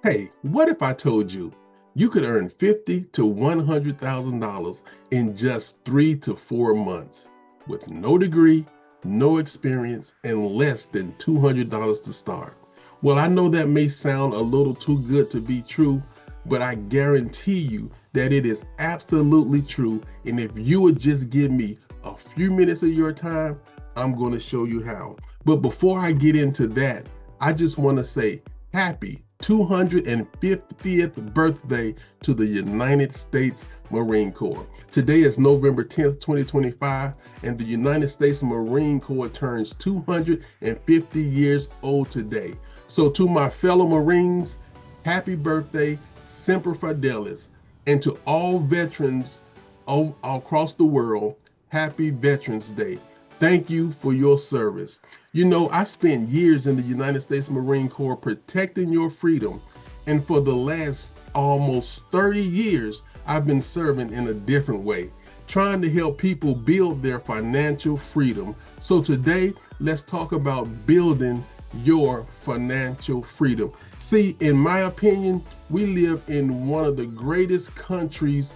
Hey, what if I told you you could earn $50 to $100,000 in just 3 to 4 months with no degree, no experience, and less than $200 to start? Well, I know that may sound a little too good to be true, but I guarantee you that it is absolutely true. And if you would just give me a few minutes of your time, I'm going to show you how. But before I get into that, I just want to say happy 250th birthday to the United States Marine Corps. Today is November 10th, 2025, and the United States Marine Corps turns 250 years old today. So to my fellow Marines, happy birthday, Semper Fidelis, and to all veterans all across the world, happy Veterans Day. Thank you for your service. You know, I spent years in the United States Marine Corps protecting your freedom. And for the last almost 30 years, I've been serving in a different way, trying to help people build their financial freedom. So today, let's talk about building your financial freedom. See, in my opinion, we live in one of the greatest countries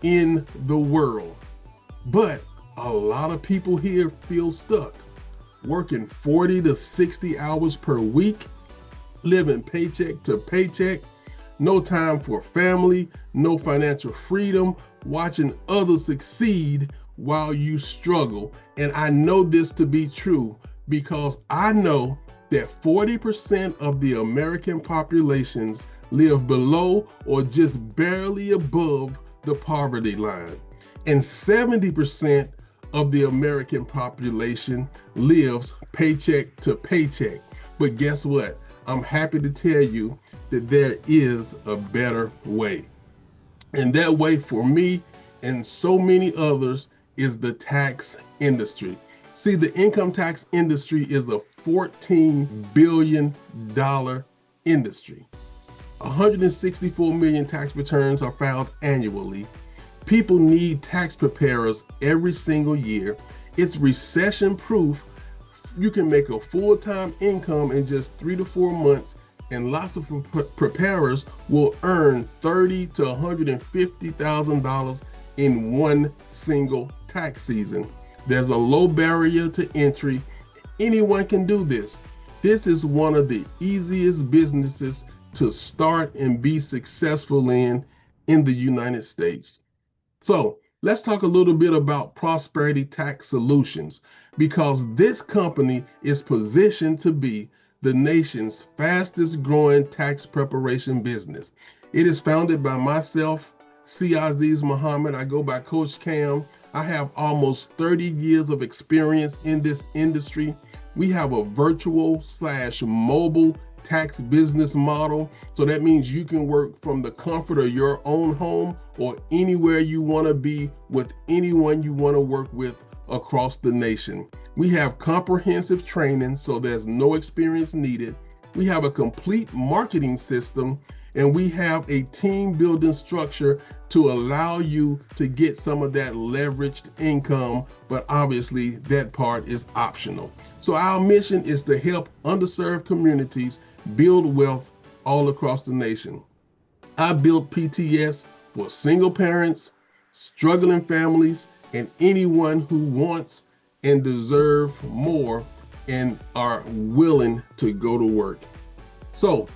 in the world. But a lot of people here feel stuck, working 40 to 60 hours per week, living paycheck to paycheck, no time for family, no financial freedom, watching others succeed while you struggle. And I know this to be true because I know that 40% of the American populations live below or just barely above the poverty line. And 70% of the American population lives paycheck to paycheck. But guess what? I'm happy to tell you that there is a better way. And that way for me and so many others is the tax industry. See, the income tax industry is a $14 billion industry. 164 million tax returns are filed annually. People need tax preparers every single year. It's recession-proof. You can make a full-time income in just 3 to 4 months, and lots of preparers will earn $30,000 to $150,000 in one single tax season. There's a low barrier to entry. Anyone can do this. This is one of the easiest businesses to start and be successful in the United States. So let's talk a little bit about Prosperity Tax Solutions, because this company is positioned to be the nation's fastest growing tax preparation business. It is founded by myself, C. Aziz Muhammad. I go by Coach Cam. I have almost 30 years of experience in this industry. We have a virtual/mobile tax business model. So that means you can work from the comfort of your own home or anywhere you want to be with anyone you want to work with across the nation. We have comprehensive training, so there's no experience needed. We have a complete marketing system, and we have a team building structure to allow you to get some of that leveraged income, but obviously that part is optional. So our mission is to help underserved communities build wealth all across the nation. I built PTS for single parents, struggling families, and anyone who wants and deserve more and are willing to go to work. So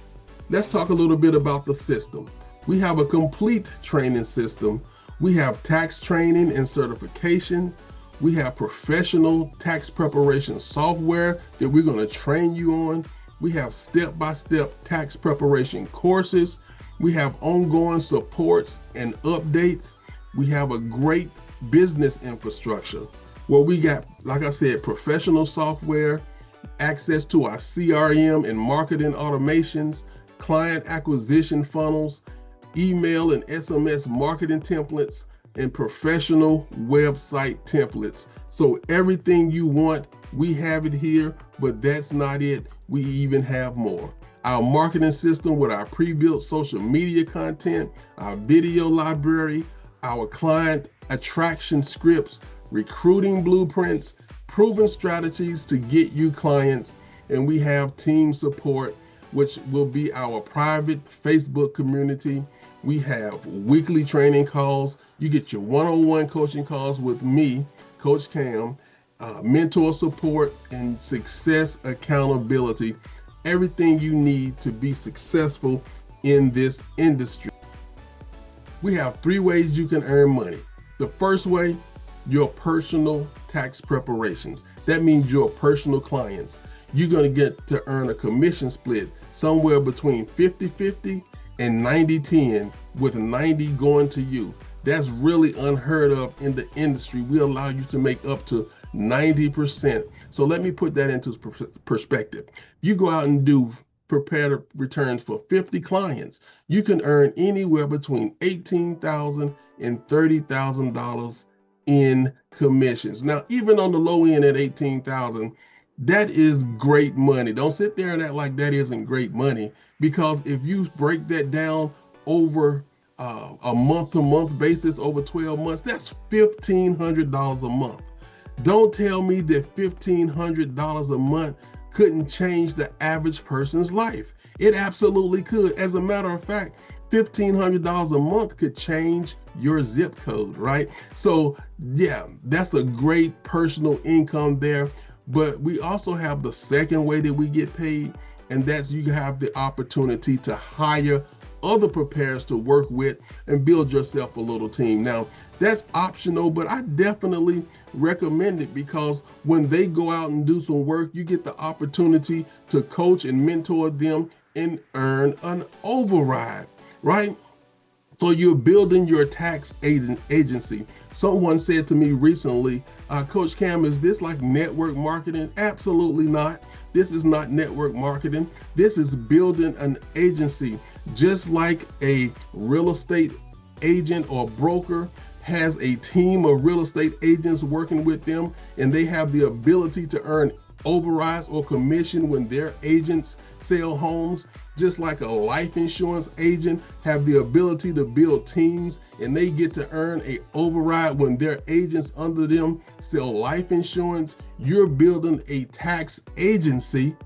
let's talk a little bit about the system. We have a complete training system. We have tax training and certification. We have professional tax preparation software that we're going to train you on. We have step-by-step tax preparation courses. We have ongoing supports and updates. We have a great business infrastructure where we got, like I said, professional software, access to our CRM and marketing automations, client acquisition funnels, email and SMS marketing templates, and professional website templates. So everything you want, we have it here, but that's not it. We even have more. Our marketing system with our pre-built social media content, our video library, our client attraction scripts, recruiting blueprints, proven strategies to get you clients, and we have team support. which will be our private Facebook community. We have weekly training calls. You get your one-on-one coaching calls with me, Coach Cam, mentor support, and success accountability. Everything you need to be successful in this industry. We have 3 ways you can earn money. The first way, your personal tax preparations. That means your personal clients. You're going to get to earn a commission split somewhere between 50-50 and 90-10, with 90 going to you. That's really unheard of in the industry. We allow you to make up to 90%. So let me put that into perspective. You go out and do prepared returns for 50 clients, you can earn anywhere between $18,000 and $30,000 in commissions. Now, even on the low end at $18,000, that is great money. Don't sit there and act like that isn't great money, because if you break that down over a month-to-month basis over 12 months, that's $1,500 a month. Don't tell me that $1,500 a month couldn't change the average person's life. It absolutely could. As a matter of fact, $1,500 a month could change your zip code, right? So yeah, that's a great personal income there. But we also have the second way that we get paid, and that's you have the opportunity to hire other preparers to work with and build yourself a little team. Now, that's optional, but I definitely recommend it, because when they go out and do some work, you get the opportunity to coach and mentor them and earn an override, right? So you're building your tax agency. Someone said to me recently, Coach Cam, is this like network marketing? Absolutely not. This is not network marketing. This is building an agency. Just like a real estate agent or broker has a team of real estate agents working with them, and they have the ability to earn overrides or commission when their agents sell homes, just like a life insurance agent have the ability to build teams and they get to earn a override when their agents under them sell life insurance. You're building a tax agency.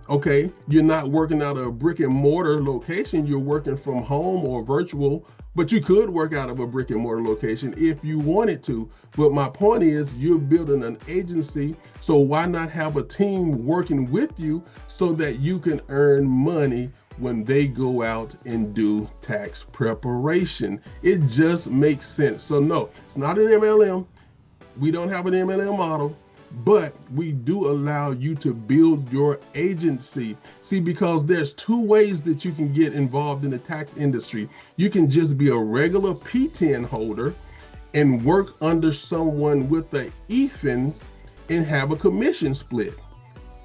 Okay, you're not working out of a brick and mortar location, you're working from home or virtual, but you could work out of a brick and mortar location if you wanted to. But my point is, you're building an agency, so why not have a team working with you so that you can earn money when they go out and do tax preparation? It just makes sense. So no, it's not an MLM. We don't have an MLM model, but we do allow you to build your agency. See, because there's 2 ways that you can get involved in the tax industry. You can just be a regular P10 holder and work under someone with an EFIN and have a commission split.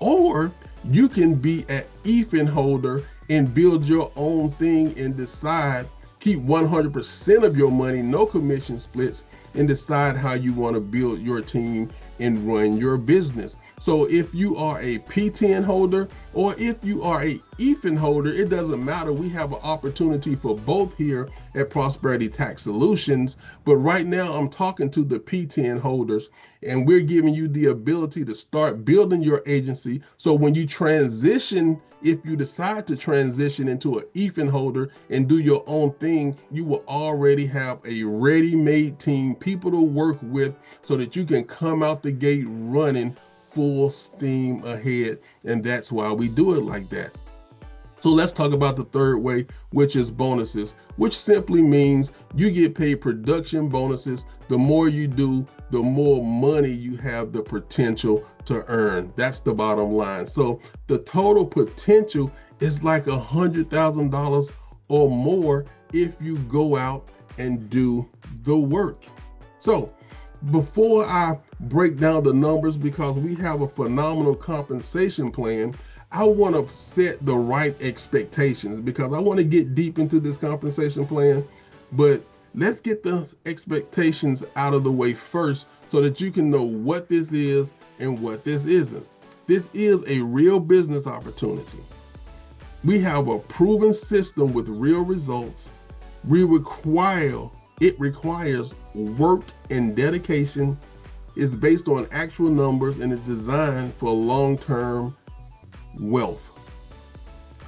Or you can be an EFIN holder and build your own thing and decide, keep 100% of your money, no commission splits, and decide how you want to build your team and run your business. So if you are a P10 holder or if you are a EFIN holder, it doesn't matter. We have an opportunity for both here at Prosperity Tax Solutions. But right now I'm talking to the P10 holders, and we're giving you the ability to start building your agency. So when you transition, if you decide to transition into an EFIN holder and do your own thing, you will already have a ready-made team, people to work with, so that you can come out the gate running full steam ahead. And that's why we do it like that. So let's talk about the third way, which is bonuses, which simply means you get paid production bonuses. The more you do, the more money you have the potential to earn. That's the bottom line. So the total potential is like $100,000 or more if you go out and do the work. So before I break down the numbers, because we have a phenomenal compensation plan, I want to set the right expectations, because I want to get deep into this compensation plan. But let's get the expectations out of the way first so that you can know what this is and what this isn't. This is a real business opportunity. We have a proven system with real results. It requires work and dedication. It's based on actual numbers and is designed for long-term wealth.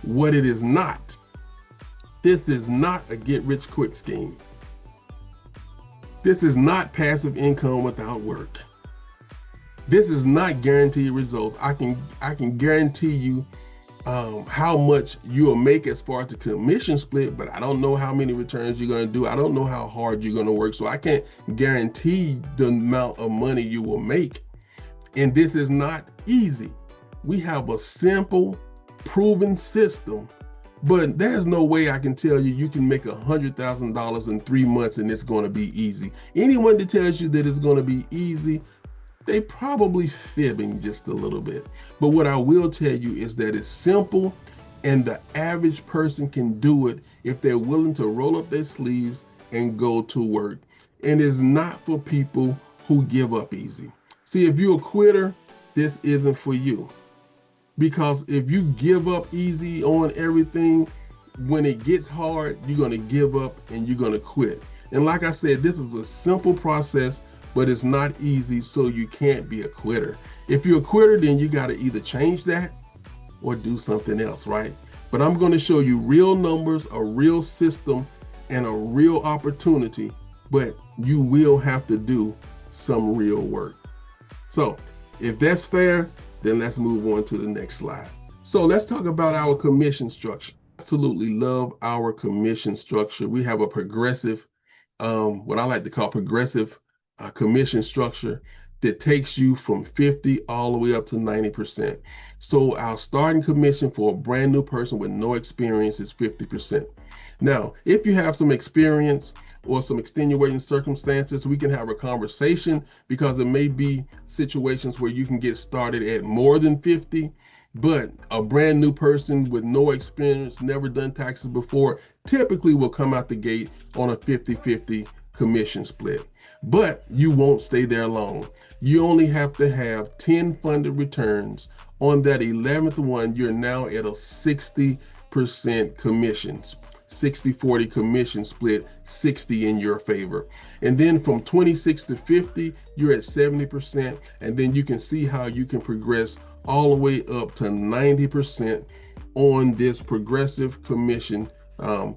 what it is not. This is not a get-rich-quick scheme. This is not passive income without work. This is not guaranteed results. I can guarantee you how much you'll make as far as the commission split, but I don't know how many returns you're going to do. I don't know how hard you're going to work, so I can't guarantee the amount of money you will make. And this is not easy. We have a simple, proven system, but there's no way I can tell you can make $100,000 in 3 months and it's going to be easy. Anyone that tells you that it's going to be easy, they probably fibbing just a little bit. But what I will tell you is that it's simple, and the average person can do it if they're willing to roll up their sleeves and go to work. And it's not for people who give up easy. See, if you're a quitter, this isn't for you. Because if you give up easy on everything, when it gets hard, you're going to give up and you're going to quit. And like I said, this is a simple process, but it's not easy, so you can't be a quitter. If you're a quitter, then you got to either change that or do something else, right? But I'm going to show you real numbers, a real system, and a real opportunity, but you will have to do some real work. So if that's fair, then let's move on to the next slide. So let's talk about our commission structure. Absolutely love our commission structure. We have a progressive, what I like to call progressive commission structure that takes you from 50 all the way up to 90%. So our starting commission for a brand new person with no experience is 50%. Now, if you have some experience or some extenuating circumstances, we can have a conversation, because it may be situations where you can get started at more than 50, but a brand new person with no experience, never done taxes before, typically will come out the gate on a 50-50 commission split. But you won't stay there long. You only have to have 10 funded returns. On that 11th one, you're now at a 60% commissions. 60-40 commission split, 60 in your favor. And then from 26 to 50, you're at 70%. And then you can see how you can progress all the way up to 90% on this progressive commission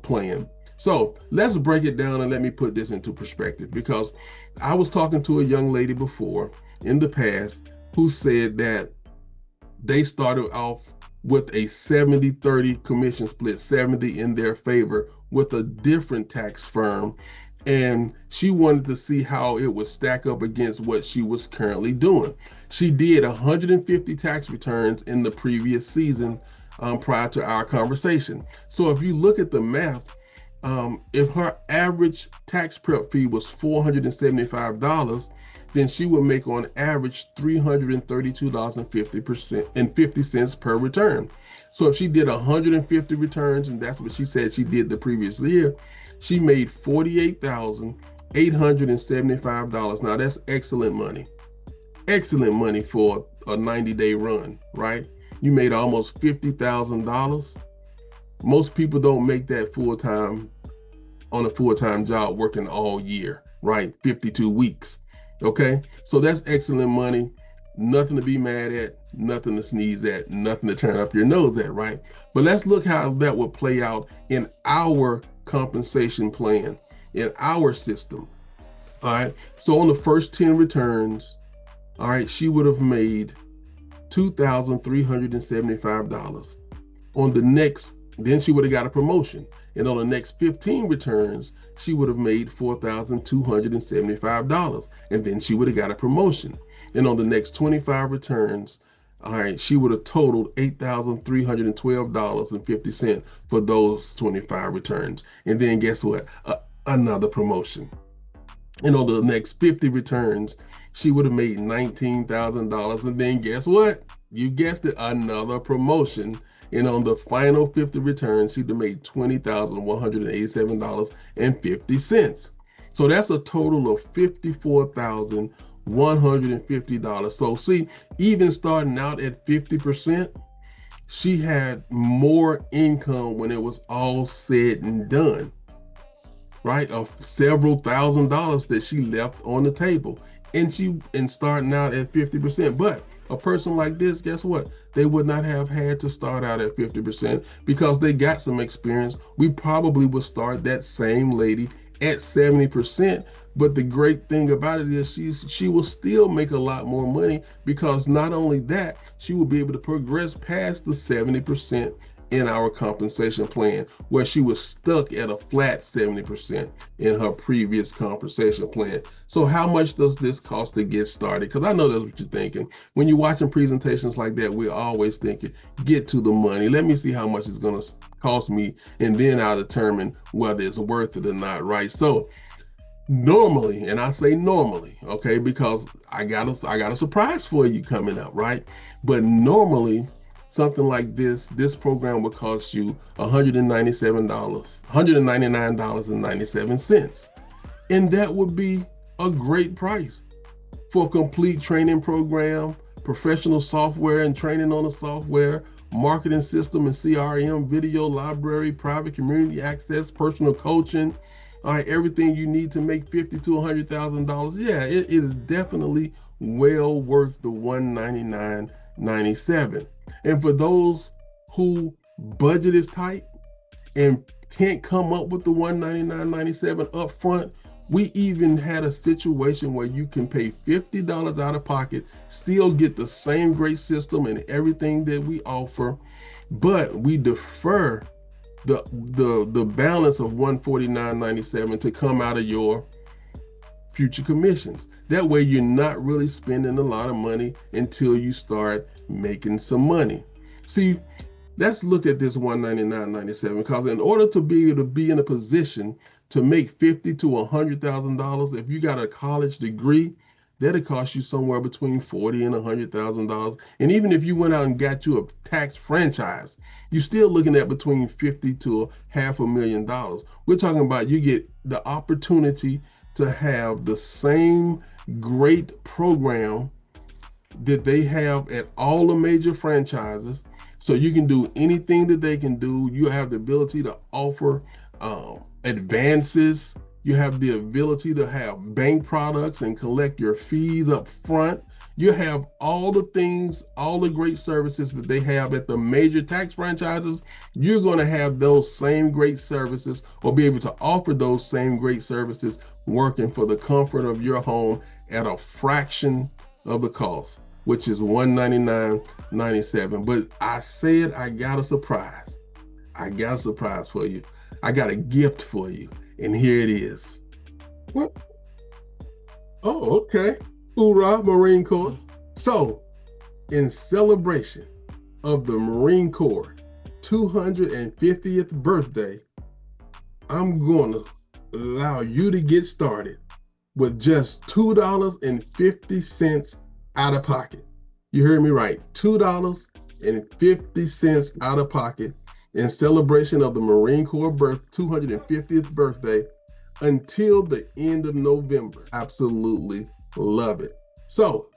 plan. So let's break it down and let me put this into perspective, because I was talking to a young lady before in the past who said that they started off with a 70-30 commission split, 70 in their favor, with a different tax firm. And she wanted to see how it would stack up against what she was currently doing. She did 150 tax returns in the previous season prior to our conversation. So if you look at the math, if her average tax prep fee was $475, then she would make on average $332.50 per return. So if she did 150 returns, and that's what she said she did the previous year, she made $48,875. Now that's excellent money. Excellent money for a 90-day run, right? You made almost $50,000. Most people don't make that full-time on a full-time job working all year, right? 52 weeks. Okay, so that's excellent money. Nothing to be mad at, nothing to sneeze at, nothing to turn up your nose at, right? But let's look how that would play out in our compensation plan, in our system. All right, so on the first 10 returns, all right, she would have made $2,375. On the next, then she would have got a promotion. And on the next 15 returns, she would have made $4,275. And then she would have got a promotion. And on the next 25 returns, all right, she would have totaled $8,312.50 for those 25 returns. And then guess what? Another promotion. And on the next 50 returns, she would have made $19,000. And then guess what? You guessed it, another promotion. And on the final 50 returns, she'd have made $20,187.50. So that's a total of $54,150. So see, even starting out at 50%, she had more income when it was all said and done, right? Of several $1,000s that she left on the table. and starting out at 50%. But a person like this, guess what? They would not have had to start out at 50% because they got some experience. We probably would start that same lady at 70%. But the great thing about it is she will still make a lot more money, because not only that, she will be able to progress past the 70% in our compensation plan, where she was stuck at a flat 70% in her previous compensation plan. So how much does this cost to get started? Because I know that's what you're thinking. When you're watching presentations like that, we're always thinking, get to the money. Let me see how much it's going to cost me, and then I'll determine whether it's worth it or not, right? So normally, and I say normally, okay, because I got a surprise for you coming up, right? But normally, something like this program would cost you $199.97. And that would be a great price for a complete training program, professional software and training on the software, marketing system and CRM, video library, private community access, personal coaching, all right, everything you need to make $50,000 to $100,000. Yeah, it is definitely well worth the $199.97. And for those who budget is tight and can't come up with the $199.97 up front, we even had a situation where you can pay $50 out of pocket, still get the same great system and everything that we offer, but we defer the balance of $149.97 to come out of your future commissions. That way you're not really spending a lot of money until you start making some money. See, let's look at this $199.97, because in order to be able to be in a position to make $50,000 to $100,000, if you got a college degree, that'll cost you somewhere between $40,000 and $100,000. And even if you went out and got you a tax franchise, you're still looking at between $50,000 to $500,000. We're talking about you get the opportunity to have the same great program that they have at all the major franchises. So you can do anything that they can do. You have the ability to offer advances. You have the ability to have bank products and collect your fees up front. You have all the things, all the great services that they have at the major tax franchises. You're going to have those same great services, or be able to offer those same great services, working for the comfort of your home at a fraction of the cost, which is $199.97. But I said I got a surprise. I got a surprise for you. I got a gift for you. And here it is. What? Oh, okay. Hoorah, Marine Corps. So, in celebration of the Marine Corps 250th birthday, I'm going to allow you to get started with just $2.50 out of pocket. You heard me right, $2.50 out of pocket in celebration of the Marine Corps 250th birthday until the end of November. Absolutely love it. So,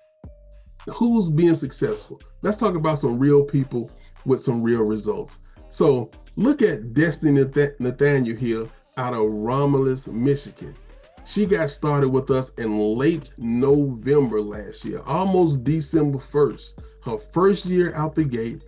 who's being successful? Let's talk about some real people with some real results. So, look at Destiny Nathaniel here out of Romulus, Michigan. She got started with us in late November last year, almost December 1st, her first year out the gate,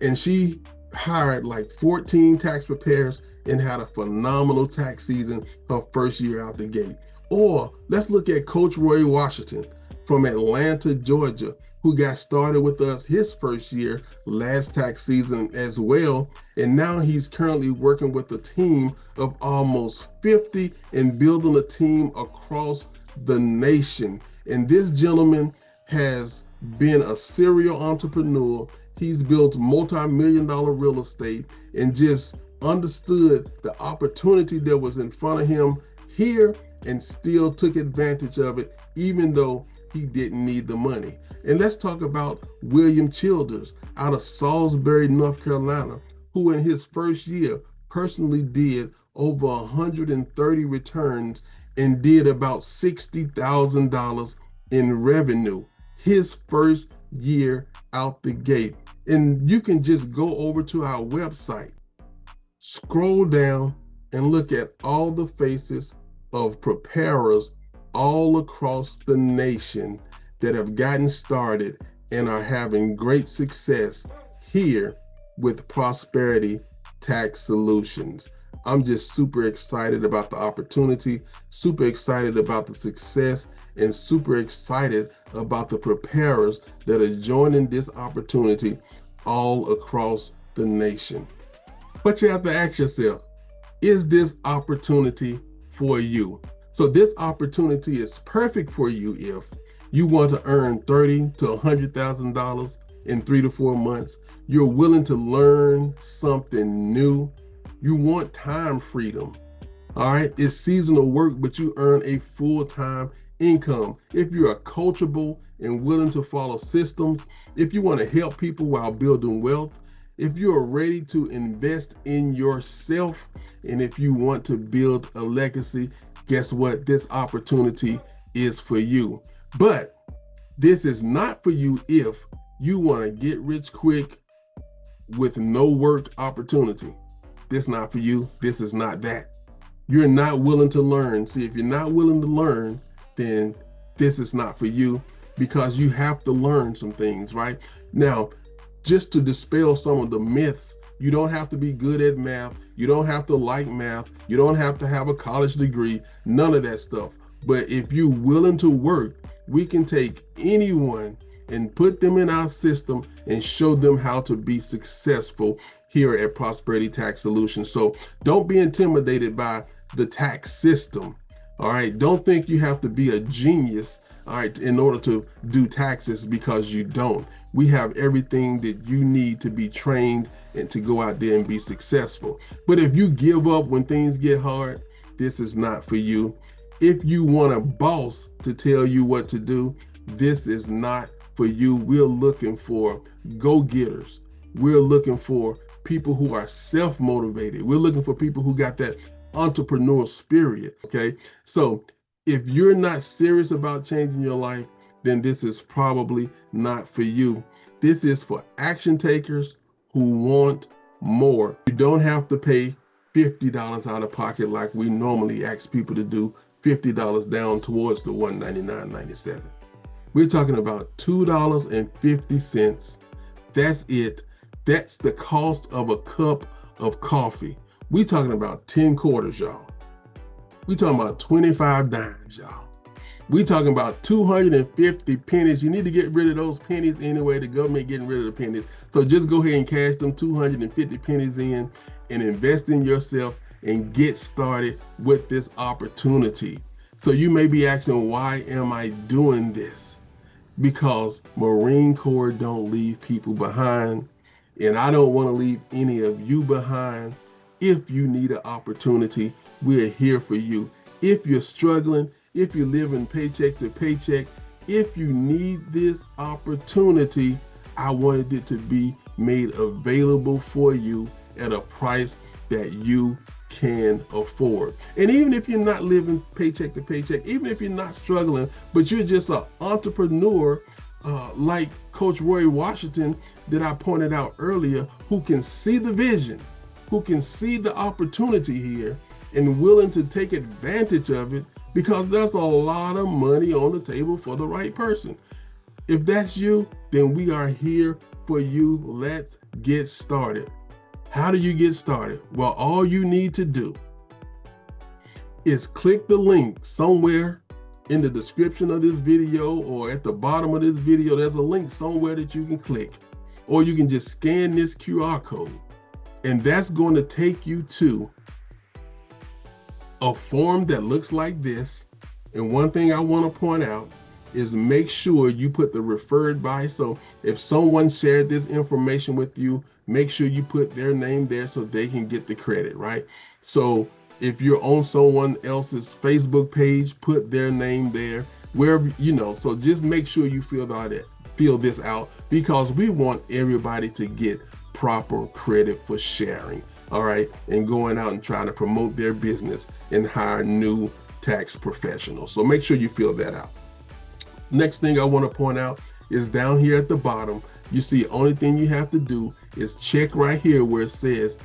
and she hired like 14 tax preparers and had a phenomenal tax season her first year out the gate. Or let's look at Coach Roy Washington from Atlanta, Georgia, who got started with us his first year last tax season as well. And now he's currently working with a team of almost 50 and building a team across the nation. And this gentleman has been a serial entrepreneur. He's built multi-million-dollar real estate and just understood the opportunity that was in front of him here and still took advantage of it, even though he didn't need the money. And let's talk about William Childers out of Salisbury, North Carolina, who in his first year personally did over 130 returns and did about $60,000 in revenue his first year out the gate. And you can just go over to our website, scroll down, and look at all the faces of preparers all across the nation that have gotten started and are having great success here with Prosperity Tax Solutions. I'm just super excited about the opportunity, super excited about the success, and super excited about the preparers that are joining this opportunity all across the nation. But you have to ask yourself, is this opportunity for you? So this opportunity is perfect for you if you want to earn $30,000 to $100,000 in 3 to 4 months. You're willing to learn something new. You want time freedom. All right, it's seasonal work, but you earn a full-time income. If you are coachable and willing to follow systems, if you want to help people while building wealth, if you are ready to invest in yourself, and if you want to build a legacy, guess what? This opportunity is for you. But this is not for you if you want to get rich quick with no work opportunity. This is not for you. This is not that. You're not willing to learn. See, if you're not willing to learn, then this is not for you, because you have to learn some things, right? Now, just to dispel some of the myths, you don't have to be good at math. You don't have to like math. You don't have to have a college degree, none of that stuff. But if you're willing to work, we can take anyone and put them in our system and show them how to be successful here at Prosperity Tax Solutions. So don't be intimidated by the tax system. All right, don't think you have to be a genius, all right, in order to do taxes, because you don't. We have everything that you need to be trained and to go out there and be successful. But if you give up when things get hard, this is not for you. If you want a boss to tell you what to do, this is not for you. We're looking for go-getters. We're looking for people who are self-motivated. We're looking for people who got that entrepreneurial spirit, okay? So if you're not serious about changing your life, then this is probably not for you. This is for action takers who want more. You don't have to pay $50 out of pocket like we normally ask people to do, $50 down towards the $199.97. We're talking about $2.50. That's it. That's the cost of a cup of coffee. We're talking about 10 quarters, y'all. We're talking about 25 dimes, y'all. We're talking about 250 pennies. You need to get rid of those pennies anyway. The government getting rid of the pennies. So just go ahead and cash them 250 pennies in and invest in yourself and get started with this opportunity. So you may be asking, why am I doing this? Because Marine Corps don't leave people behind, and I don't want to leave any of you behind. If you need an opportunity, we're here for you. If you're struggling, if you're living paycheck to paycheck, if you need this opportunity, I wanted it to be made available for you at a price that you can afford. And even if you're not living paycheck to paycheck, even if you're not struggling, but you're just an entrepreneur, like Coach Roy Washington that I pointed out earlier, who can see the vision, who can see the opportunity here and willing to take advantage of it, because there's a lot of money on the table for the right person. If that's you, then we are here for you. Let's get started. How do you get started? Well, all you need to do is click the link somewhere in the description of this video, or at the bottom of this video, there's a link somewhere that you can click, or you can just scan this QR code, and that's going to take you to a form that looks like this. And one thing I want to point out is make sure you put the referred by. So if someone shared this information with you, make sure you put their name there so they can get the credit, right? So if you're on someone else's Facebook page, put their name there, wherever, you know. So just make sure you fill this out, because we want everybody to get proper credit for sharing, all right, and going out and trying to promote their business and hire new tax professionals. So make sure you fill that out. Next thing I want to point out is down here at the bottom, you see, only thing you have to do is check right here where it says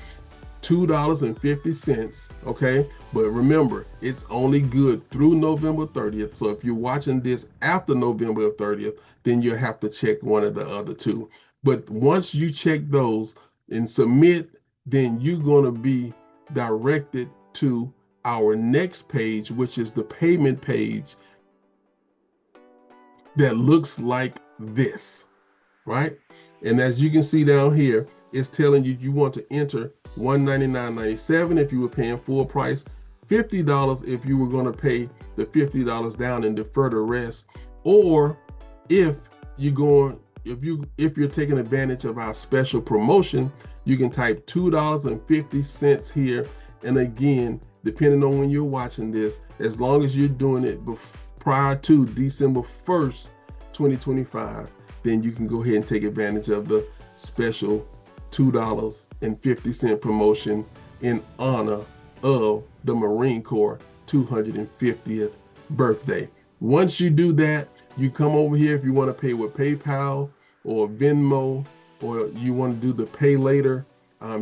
$2.50, okay? But remember, it's only good through November 30th. So if you're watching this after November 30th, then you'll have to check one of the other two. But once you check those and submit, then you're going to be directed to our next page, which is the payment page that looks like this, right? And as you can see down here, it's telling you want to enter $199.97 if you were paying full price, $50 if you were going to pay the $50 down and defer the rest, or if you're taking advantage of our special promotion, you can type $2.50 here. And again, depending on when you're watching this, as long as you're doing it prior to December 1st, 2025, then you can go ahead and take advantage of the special $2.50 promotion in honor of the Marine Corps 250th birthday. Once you do that, you come over here if you want to pay with PayPal or Venmo, or you want to do the pay later,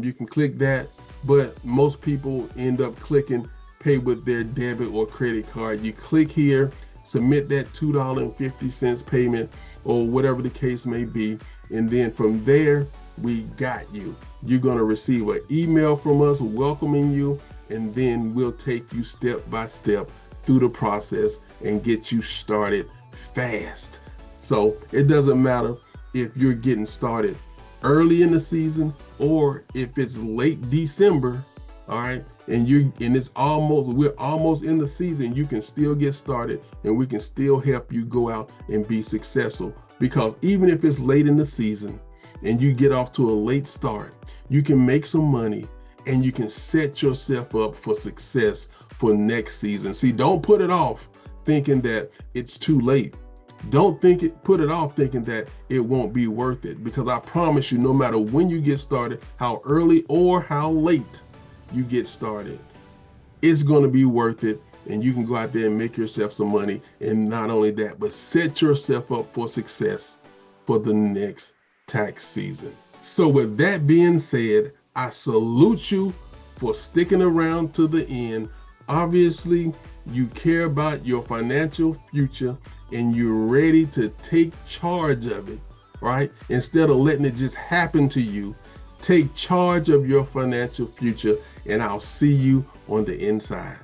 you can click that. But most people end up clicking pay with their debit or credit card. You click here, submit that $2.50 payment or whatever the case may be, and then from there, we got you. You're going to receive an email from us welcoming you, and then we'll take you step by step through the process and get you started fast. So it doesn't matter if you're getting started early in the season or if it's late December, all right, and we're almost in the season, you can still get started and we can still help you go out and be successful. Because even if it's late in the season and you get off to a late start, you can make some money and you can set yourself up for success for next season. See, don't put it off thinking that it's too late. Don't put it off thinking that it won't be worth it, because I promise you, no matter when you get started, how early or how late you get started, it's going to be worth it, and you can go out there and make yourself some money. And not only that, but set yourself up for success for the next tax season. So with that being said, I salute you for sticking around to the end. Obviously, you care about your financial future and you're ready to take charge of it, right? Instead of letting it just happen to you, take charge of your financial future, and I'll see you on the inside.